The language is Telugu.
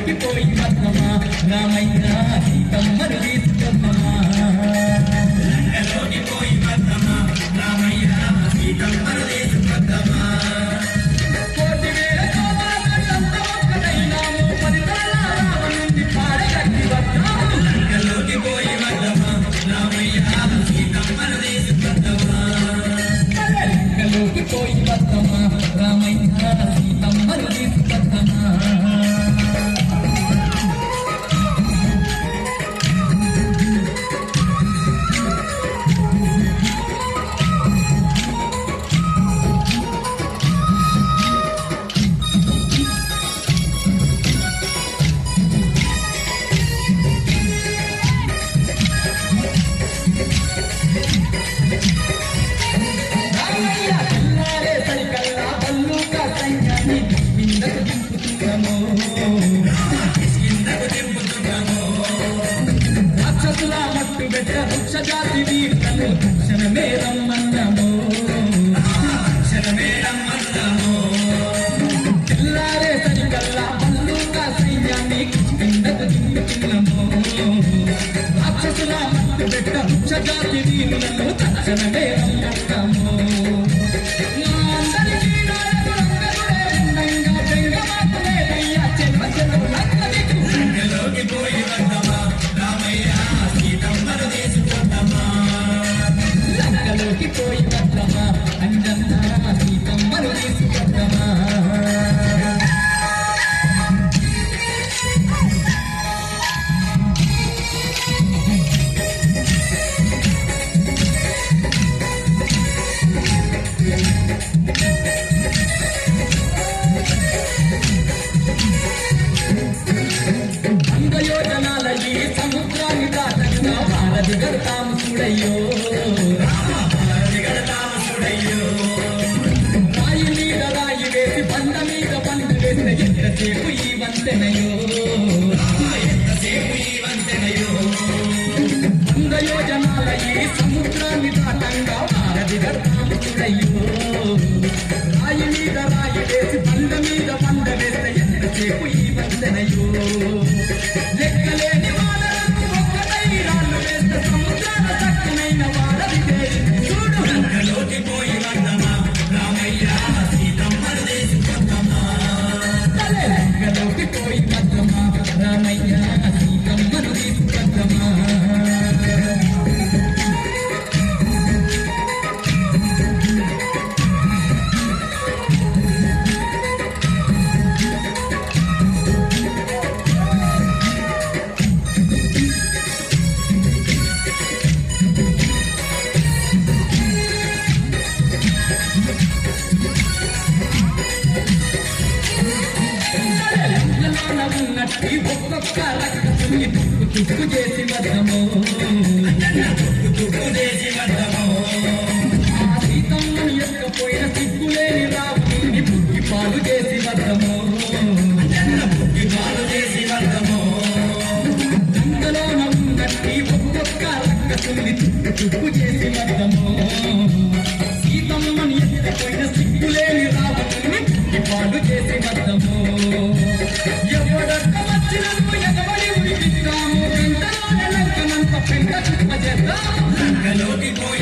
లంకలోకి పోయి వద్దమా రామయ్య సీతమ్మను తీసుకొద్దమా లంకలోకి పోయి వద్దమా రామయ్య సీతమ్మను తీసుకొద్దమా లంకలోకి పోయి వద్దమా రామయ్య సీతమ్మను తీసుకొద్దమా లంకలోకి పోయి వద్దమా రామయ్య సీతమ్మను తీసుకొద్దమా రాక్షసుల మట్టు పెట్ట వృక్ష జాతి వీరులను క్షణమే రమ్మన్నాము తెల్లారే సరికల్లా బంధువుగా సైన్యాన్ని కిందకు దింపుతున్నాము రాక్షసుల మట్టు పెట్ట వృక్ష జాతి వీరులను క్షణమే రమ్మన్నాము పోయి వద్దమా అంజన్న సీతమ్మను తీసుకొద్దమా అంగయోజనాల ఈ సముద్రాన్ని దాటంగా భారతి గడతాము చూడయ్యో రాయి మీద రాయి వేసి బండ మీద బండు వేస్తే ఎంతసేపు ఈ వంతెనయో వంద యోజనాల ఈ సముద్రాన్ని దాటంగా భారతి గడతాము చూడయ్యో రాయి మీద రాయి వేసి బండ మీద బండ వేస్తే ఎంతసేపు ఈ వంతెనయో లెక్కలేని వానలకు ఒక్కటై రాళ్ళు వేస్తే సముద్రాల చక్కనైన వారది చూడు లంకలోకి పోయి వద్దమా రామయ్య సీతమ్మను తీసుకొద్దమా లంకలోకి పోయి వద్దమా రామయ్య సీతమ్మను తీసుకొద్దమా ఉన్నట్టి ఒక్కొక్క రక్కసుని తుక్కు చేసి వద్దము సీతమ్మను ఎక్కపోయిన సిగ్గులేని రావుని బుద్ధి పాలు చేసి వద్దము గంగలోన ఉన్నట్టి ఒక్కొక్క రక్కసుని తుక్కు చేసి వద్దము సీతమ్మను ఎక్కపోయిన సిగ్గులేని రావుని బుద్ధి పాలు చేసి వద్దము లంకలోకి పోయి